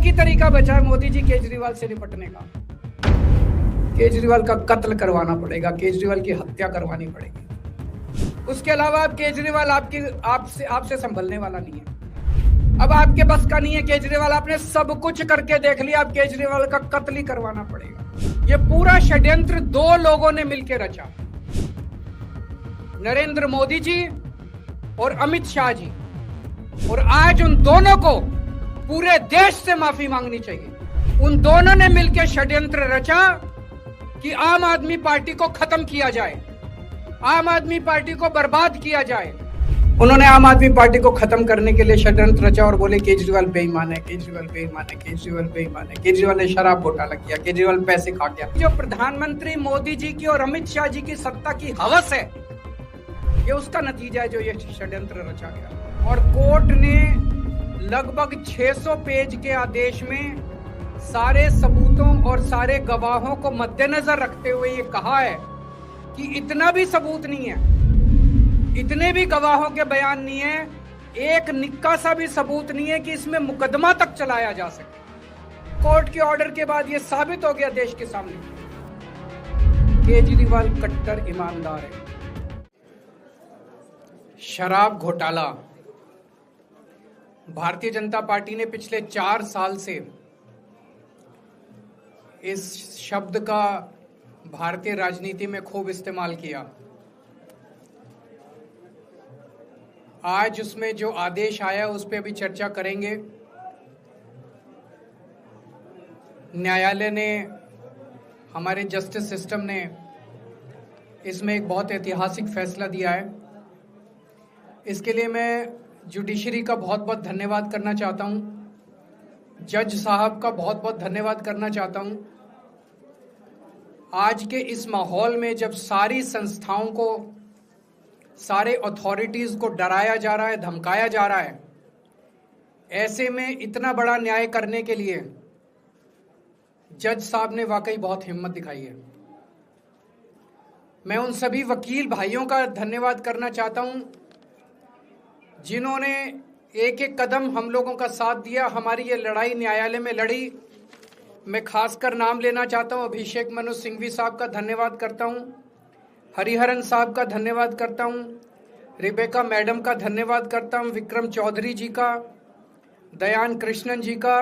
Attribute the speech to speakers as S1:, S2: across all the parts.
S1: ही तरीका बचा है मोदी जी केजरीवाल से निपटने का। केजरीवाल का कत्ल करवाना पड़ेगा, केजरीवाल की हत्या करवानी पड़ेगी। उसके अलावा अब केजरीवाल आपसे संभलने वाला नहीं है। अब आपके बस का नहीं है केजरीवाल, आपने सब कुछ करके देख लिया, अब केजरीवाल का कत्ल ही करवाना पड़ेगा। ये पूरा षड्यंत्र दो लोगों ने मिलकर रचा, नरेंद्र मोदी जी और अमित शाह जी। और आज उन दोनों को पूरे देश से माफी मांगनी चाहिए। उन दोनों ने मिलकर षड्यंत्र रचा कि आम आदमी पार्टी को खत्म किया जाए, आम आदमी पार्टी को बर्बाद किया जाए। उन्होंने आम आदमी पार्टी को खत्म करने के लिए षड्यंत्र रचा और बोले केजरीवाल बेईमान है, केजरीवाल बेईमान है, केजरीवाल बेईमान है, केजरीवाल ने शराब घोटाला किया, केजरीवाल पैसे खा गया। जो प्रधानमंत्री मोदी जी की और अमित शाह जी की सत्ता की हवस है, ये उसका नतीजा है जो ये षड्यंत्र रचा गया। और कोर्ट ने लगभग 600 पेज के आदेश में सारे सबूतों और सारे गवाहों को मद्देनजर रखते हुए ये कहा है कि इतना भी सबूत नहीं है, इतने भी गवाहों के बयान नहीं है, एक निक्का सा भी सबूत नहीं है कि इसमें मुकदमा तक चलाया जा सके। कोर्ट के ऑर्डर के बाद यह साबित हो गया देश के सामने, केजरीवाल कट्टर ईमानदार है। शराब घोटाला, भारतीय जनता पार्टी ने पिछले 4 साल से इस शब्द का भारतीय राजनीति में खूब इस्तेमाल किया। आज उसमें जो आदेश आया उस पर अभी चर्चा करेंगे। न्यायालय ने, हमारे जस्टिस सिस्टम ने इसमें एक बहुत ऐतिहासिक फैसला दिया है। इसके लिए मैं जुडिशरी का बहुत बहुत धन्यवाद करना चाहता हूं, जज साहब का बहुत बहुत धन्यवाद करना चाहता हूं। आज के इस माहौल में जब सारी संस्थाओं को, सारे अथॉरिटीज को डराया जा रहा है, धमकाया जा रहा है, ऐसे में इतना बड़ा न्याय करने के लिए जज साहब ने वाकई बहुत हिम्मत दिखाई है। मैं उन सभी वकील भाइयों का धन्यवाद करना चाहता हूं जिन्होंने एक एक कदम हम लोगों का साथ दिया, हमारी ये लड़ाई न्यायालय में लड़ी। मैं खासकर नाम लेना चाहता हूं, अभिषेक मनु सिंघवी साहब का धन्यवाद करता हूं, हरिहरन साहब का धन्यवाद करता हूं, रिबेका मैडम का धन्यवाद करता हूं, विक्रम चौधरी जी का, दयान कृष्णन जी का,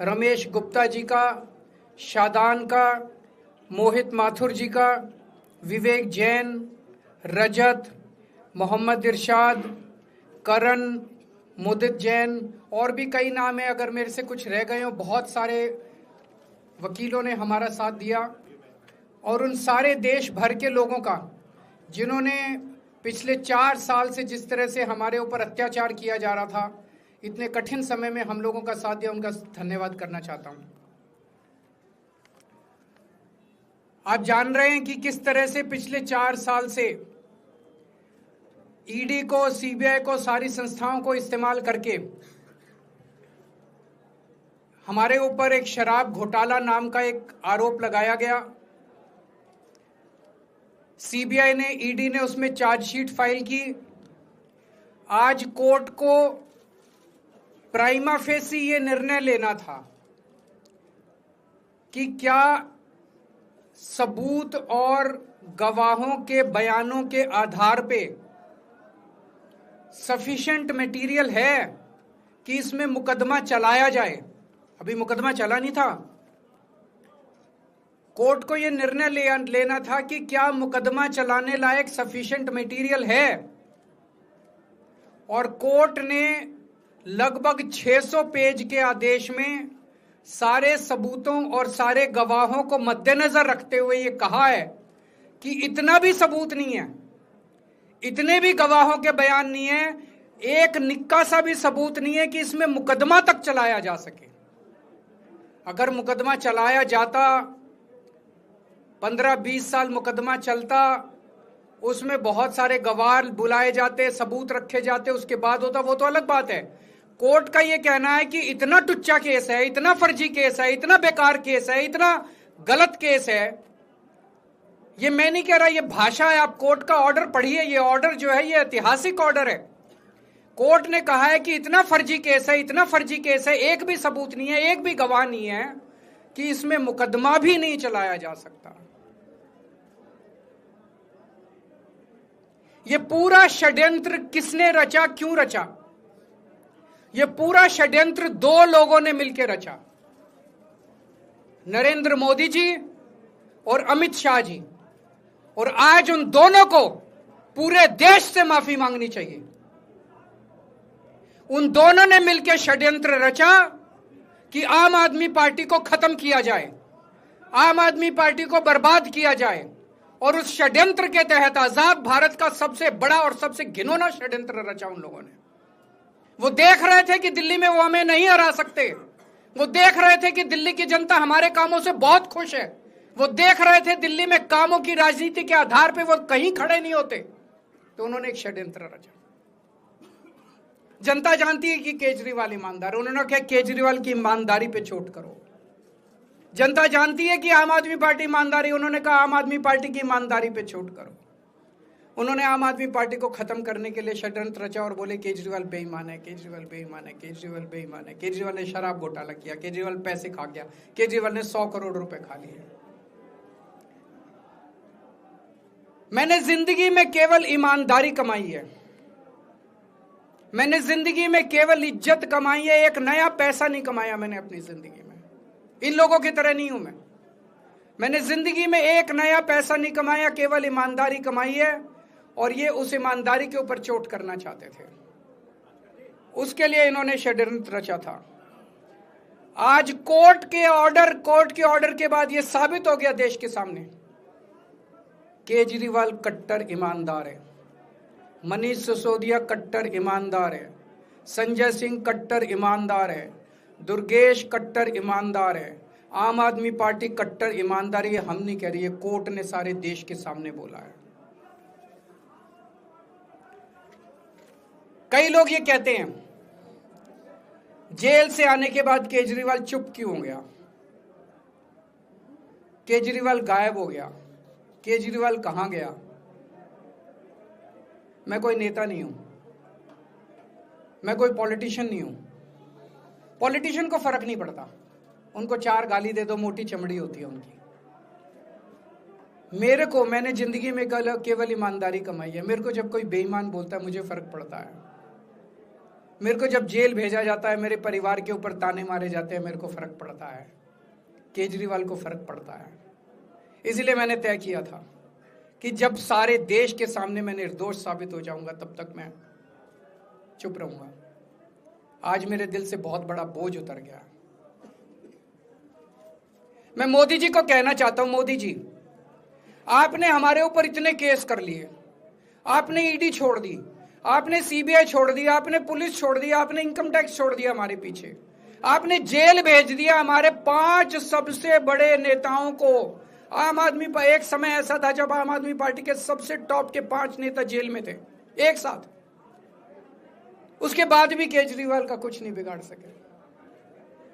S1: रमेश गुप्ता जी का, शादान का, मोहित माथुर जी का, विवेक जैन, रजत, मोहम्मद इरशाद, करण, मुदित जैन, और भी कई नाम है, अगर मेरे से कुछ रह गए हो। बहुत सारे वकीलों ने हमारा साथ दिया। और उन सारे देश भर के लोगों का जिन्होंने पिछले 4 साल से जिस तरह से हमारे ऊपर अत्याचार किया जा रहा था, इतने कठिन समय में हम लोगों का साथ दिया, उनका धन्यवाद करना चाहता हूं। आप जान रहे हैं कि किस तरह से पिछले 4 साल से ईडी को, सीबीआई को, सारी संस्थाओं को इस्तेमाल करके हमारे ऊपर एक शराब घोटाला नाम का एक आरोप लगाया गया। सीबीआई ने, ईडी ने उसमें चार्जशीट फाइल की। आज कोर्ट को प्राइमा फेसी ये निर्णय लेना था कि क्या सबूत और गवाहों के बयानों के आधार पे सफिशिएंट मटेरियल है कि इसमें मुकदमा चलाया जाए। अभी मुकदमा चला नहीं था। कोर्ट को यह निर्णय लेना था कि क्या मुकदमा चलाने लायक सफिशिएंट मटेरियल है। और कोर्ट ने लगभग 600 पेज के आदेश में सारे सबूतों और सारे गवाहों को मद्देनजर रखते हुए यह कहा है कि इतना भी सबूत नहीं है, इतने भी गवाहों के बयान नहीं है, एक निक्का सा भी सबूत नहीं है कि इसमें मुकदमा तक चलाया जा सके। अगर मुकदमा चलाया जाता, 15-20 साल मुकदमा चलता, उसमें बहुत सारे गवाह बुलाए जाते, सबूत रखे जाते, उसके बाद होता, वो तो अलग बात है। कोर्ट का यह कहना है कि इतना टुच्चा केस है, इतना फर्जी केस है, इतना बेकार केस है, इतना गलत केस है। ये मैं नहीं कह रहा, ये भाषा है। आप कोर्ट का ऑर्डर पढ़िए। ये ऑर्डर जो है ये ऐतिहासिक ऑर्डर है। कोर्ट ने कहा है कि इतना फर्जी केस है, इतना फर्जी केस है, एक भी सबूत नहीं है, एक भी गवाह नहीं है कि इसमें मुकदमा भी नहीं चलाया जा सकता। ये पूरा षड्यंत्र किसने रचा, क्यों रचा? ये पूरा षड्यंत्र दो लोगों ने मिलकर रचा, नरेंद्र मोदी जी और अमित शाह जी। और आज उन दोनों को पूरे देश से माफी मांगनी चाहिए। उन दोनों ने मिलकर षड्यंत्र रचा कि आम आदमी पार्टी को खत्म किया जाए, आम आदमी पार्टी को बर्बाद किया जाए। और उस षड्यंत्र के तहत आजाद भारत का सबसे बड़ा और सबसे घिनौना षड्यंत्र रचा उन लोगों ने। वो देख रहे थे कि दिल्ली में वो हमें नहीं हरा सकते, वो देख रहे थे कि दिल्ली की जनता हमारे कामों से बहुत खुश है, वो देख रहे थे दिल्ली में कामों की राजनीति के आधार पे वो कहीं खड़े नहीं होते, तो उन्होंने एक षड्यंत्र रचा। जनता जानती है कि केजरीवाल ईमानदार, उन्होंने कहा केजरीवाल की ईमानदारी पे चोट करो। जनता जानती है कि आम आदमी पार्टी ईमानदारी, उन्होंने कहा आम आदमी पार्टी की ईमानदारी पे चोट करो। उन्होंने आम आदमी पार्टी को खत्म करने के लिए षड्यंत्र रचा और बोले केजरीवाल बेईमान है, केजरीवाल बेईमान है, केजरीवाल बेईमान है, केजरीवाल ने शराब घोटाला किया, केजरीवाल पैसे खा गया, केजरीवाल ने 100 करोड़ रुपए खा लिए। मैंने जिंदगी में केवल ईमानदारी कमाई है, मैंने जिंदगी में केवल इज्जत कमाई है, एक नया पैसा नहीं कमाया मैंने अपनी जिंदगी में। इन लोगों की तरह नहीं हूं मैंने जिंदगी में एक नया पैसा नहीं कमाया, केवल ईमानदारी कमाई है। और ये उस ईमानदारी के ऊपर चोट करना चाहते थे, उसके लिए इन्होंने षड्यंत्र रचा था। आज कोर्ट के ऑर्डर के बाद ये साबित हो गया देश के सामने, केजरीवाल कट्टर ईमानदार है, मनीष सिसोदिया कट्टर ईमानदार है, संजय सिंह कट्टर ईमानदार है, दुर्गेश कट्टर ईमानदार है, आम आदमी पार्टी कट्टर ईमानदारी है। हम नहीं कह रही है, कोर्ट ने सारे देश के सामने बोला है। कई लोग ये कहते हैं जेल से आने के बाद केजरीवाल चुप क्यों हो गया, केजरीवाल गायब हो गया, केजरीवाल कहां गया? मैं कोई नेता नहीं हूं, मैं कोई पॉलिटिशियन नहीं हूं। पॉलिटिशियन को फर्क नहीं पड़ता, उनको 4 गाली दे दो, मोटी चमड़ी होती है उनकी। मैंने जिंदगी में केवल ईमानदारी कमाई है। मेरे को जब कोई बेईमान बोलता है मुझे फर्क पड़ता है, मेरे को जब जेल भेजा जाता है, मेरे परिवार के ऊपर ताने मारे जाते हैं, मेरे को फर्क पड़ता है। केजरीवाल को फर्क पड़ता है। इसलिए मैंने तय किया था कि जब सारे देश के सामने मैं निर्दोष साबित हो जाऊंगा तब तक मैं चुप रहूंगा। आज मेरे दिल से बहुत बड़ा बोझ उतर गया। मैं मोदी जी को कहना चाहता हूं, मोदी जी आपने हमारे ऊपर इतने केस कर लिए, आपने ईडी छोड़ दी, आपने सीबीआई छोड़ दिया, आपने पुलिस छोड़ दिया, आपने इनकम टैक्स छोड़ दिया हमारे पीछे, आपने जेल भेज दिया हमारे 5 सबसे बड़े नेताओं को। आम आदमी एक समय ऐसा था जब आम आदमी पार्टी के सबसे टॉप के 5 नेता जेल में थे एक साथ। उसके बाद भी केजरीवाल का कुछ नहीं बिगाड़ सके।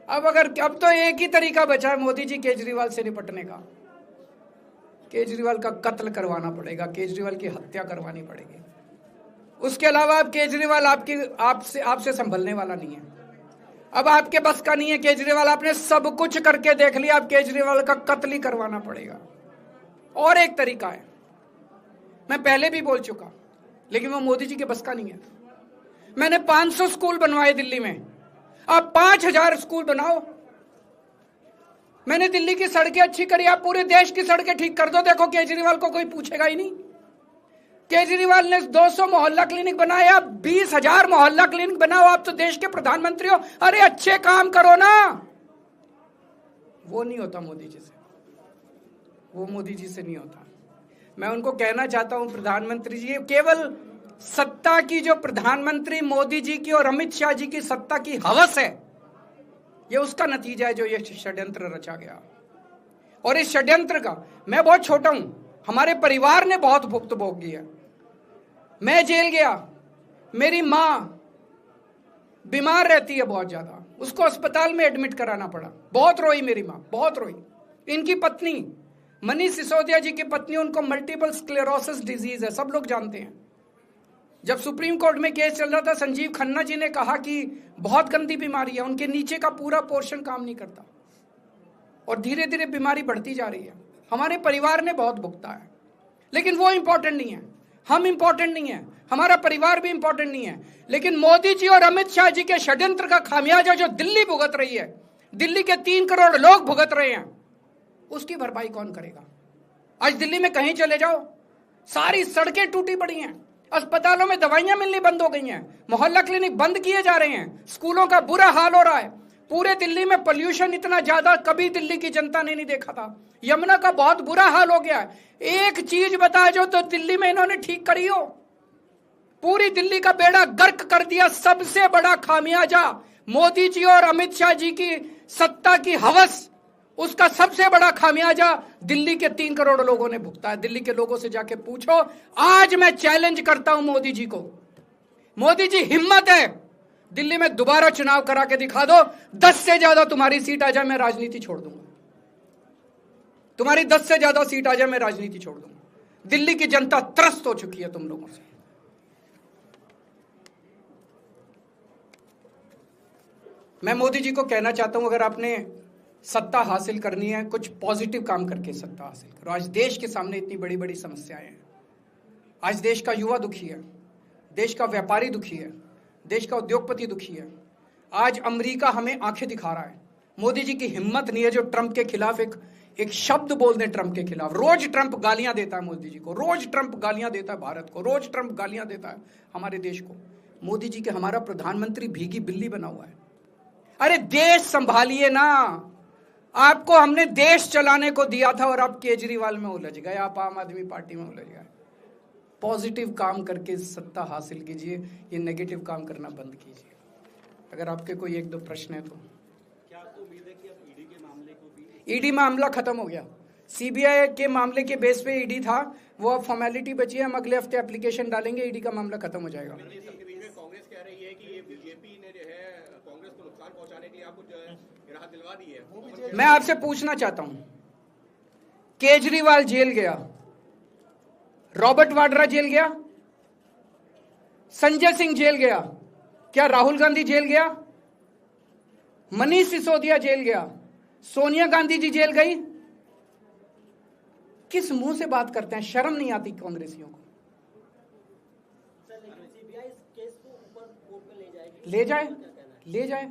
S1: अब तो एक ही तरीका बचा है मोदी जी केजरीवाल से निपटने का, केजरीवाल का कत्ल करवाना पड़ेगा, केजरीवाल की हत्या करवानी पड़ेगी। उसके अलावा अब केजरीवाल आपसे संभलने वाला नहीं है, अब आपके बस का नहीं है केजरीवाल। आपने सब कुछ करके देख लिया, अब केजरीवाल का कत्ल ही करवाना पड़ेगा। और एक तरीका है, मैं पहले भी बोल चुका, लेकिन वो मोदी जी के बस का नहीं है। मैंने 500 स्कूल बनवाए दिल्ली में, आप 5000 स्कूल बनाओ। मैंने दिल्ली की सड़कें अच्छी करी, आप पूरे देश की सड़कें ठीक कर दो, देखो केजरीवाल को कोई पूछेगा ही नहीं। केजरीवाल ने 200 मोहल्ला क्लिनिक बनाए, आप 20,000 मोहल्ला क्लिनिक बनाओ। आप तो देश के प्रधानमंत्री हो, अरे अच्छे काम करो ना। वो नहीं होता मोदी जी से, वो मोदी जी से नहीं होता। मैं उनको कहना चाहता हूं, प्रधानमंत्री जी, केवल सत्ता की जो प्रधानमंत्री मोदी जी की और अमित शाह जी की सत्ता की हवस है, ये उसका नतीजा है जो ये षड्यंत्र रचा गया। और इस षड्यंत्र का मैं बहुत छोटा हूं, हमारे परिवार ने बहुत भुगत भोगी है। मैं जेल गया, मेरी मां बीमार रहती है बहुत ज्यादा, उसको अस्पताल में एडमिट कराना पड़ा, बहुत रोई मेरी मां, बहुत रोई। इनकी पत्नी मनीष सिसोदिया जी की पत्नी, उनको मल्टीपल स्क्लेरोसिस डिजीज है, सब लोग जानते हैं। जब सुप्रीम कोर्ट में केस चल रहा था, संजीव खन्ना जी ने कहा कि बहुत गंदी बीमारी है, उनके नीचे का पूरा पोर्शन काम नहीं करता और धीरे धीरे बीमारी बढ़ती जा रही है। हमारे परिवार ने बहुत भुगता है, लेकिन वो इंपॉर्टेंट नहीं है, हम इंपॉर्टेंट नहीं है, हमारा परिवार भी इंपॉर्टेंट नहीं है। लेकिन मोदी जी और अमित शाह जी के षड्यंत्र का खामियाजा जो दिल्ली भुगत रही है, दिल्ली के 3 करोड़ लोग भुगत रहे हैं, उसकी भरपाई कौन करेगा? आज दिल्ली में कहीं चले जाओ, सारी सड़कें टूटी पड़ी हैं, अस्पतालों में दवाइयां मिलनी बंद हो गई हैं, मोहल्ला क्लिनिक बंद किए जा रहे हैं, स्कूलों का बुरा हाल हो रहा है। पूरे दिल्ली में पोल्यूशन इतना ज्यादा कभी दिल्ली की जनता ने नहीं देखा था। यमुना का बहुत बुरा हाल हो गया है। एक चीज बता जो तो दिल्ली में इन्होंने ठीक करी हो, पूरी दिल्ली का बेड़ा गर्क कर दिया। सबसे बड़ा खामियाजा मोदी जी और अमित शाह जी की सत्ता की हवस, उसका सबसे बड़ा खामियाजा दिल्ली के 3 करोड़ लोगों ने भुगता है। दिल्ली के लोगों से जाके पूछो। आज मैं चैलेंज करता हूं मोदी जी को, मोदी जी हिम्मत है दिल्ली में दोबारा चुनाव करा के दिखा दो, 10 से ज्यादा तुम्हारी सीट आ जाए, मैं राजनीति छोड़ दूंगा। तुम्हारी 10 से ज्यादा सीट आ जाए, मैं राजनीति छोड़ दूंगा। दिल्ली की जनता त्रस्त हो चुकी है तुम लोगों से। मैं मोदी जी को कहना चाहता हूं, अगर आपने सत्ता हासिल करनी है, कुछ पॉजिटिव काम करके सत्ता हासिल करो। आज देश के सामने इतनी बड़ी बड़ी समस्याएं हैं। आज देश का युवा दुखी है, देश का व्यापारी दुखी है, देश का उद्योगपति दुखी है। आज अमेरिका हमें आंखें दिखा रहा है। मोदी जी की हिम्मत नहीं है जो ट्रंप के खिलाफ एक शब्द बोल दें। ट्रंप के खिलाफ रोज ट्रंप गालियां देता है मोदी जी को, रोज ट्रंप गालियां देता है भारत को, रोज ट्रंप गालियां देता है हमारे देश को। मोदी जी के हमारा प्रधानमंत्री भीगी बिल्ली बना हुआ है। अरे देश संभालिए ना, आपको हमने देश चलाने को दिया था और आप केजरीवाल में उलझ गए, आप आम आदमी पार्टी में उलझ गए। पॉजिटिव काम करके सत्ता हासिल कीजिए, ये नेगेटिव काम करना बंद कीजिए। अगर आपके कोई 1-2 प्रश्न है तो।
S2: क्या आपको उम्मीद है कि अब ईडी के मामले को भी?
S1: ईडी मामला खत्म हो गया। सीबीआई के मामले के बेस पे ईडी था, वो अब फॉर्मेलिटी बची है। हम अगले हफ्ते एप्लीकेशन डालेंगे, ईडी का मामला खत्म हो जाएगा।
S2: कांग्रेस कह रही है कि ये बीजेपी ने जो है कांग्रेस को नुकसान पहुंचाने के लिए आपको जो है राहत दिलवा दी है।
S1: मैं आपसे पूछना चाहता हूं, केजरीवाल जेल गया, रॉबर्ट वाड्रा जेल गया, संजय सिंह जेल गया, क्या राहुल गांधी जेल गया? मनीष सिसोदिया जेल गया, सोनिया गांधी जी जेल गई? किस मुंह से बात करते हैं? शर्म नहीं आती कांग्रेसियों को? ले जाए, ले जाए,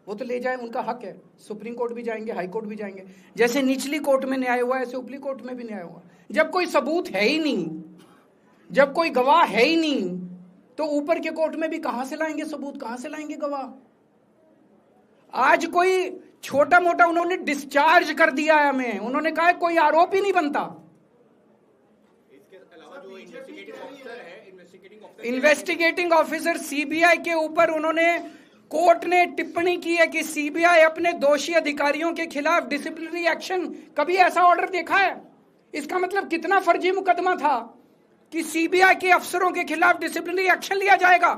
S1: वो तो ले जाए, उनका हक है। सुप्रीम कोर्ट भी जाएंगे, हाई कोर्ट भी जाएंगे। जैसे निचली कोर्ट में न्याय हुआ, ऐसे ऊपरी कोर्ट में भी न्याय हुआ। जब कोई सबूत है ही नहीं, जब कोई गवाह है ही नहीं, तो ऊपर के कोर्ट में भी कहां से लाएंगे सबूत, कहां से लाएंगे गवाह? आज कोई छोटा मोटा उन्होंने डिस्चार्ज कर दिया है हमें, उन्होंने कहा है कोई आरोप ही नहीं बनता।
S2: इसके अलावा जो
S1: इन्वेस्टिगेटिंग ऑफिसर सीबीआई के ऊपर उन्होंने, कोर्ट ने टिप्पणी की है कि सीबीआई अपने दोषी अधिकारियों के खिलाफ डिसिप्लिनरी एक्शन, कभी ऐसा ऑर्डर देखा है? इसका मतलब कितना फर्जी मुकदमा था कि सीबीआई के अफसरों के खिलाफ डिसिप्लिनरी एक्शन लिया जाएगा।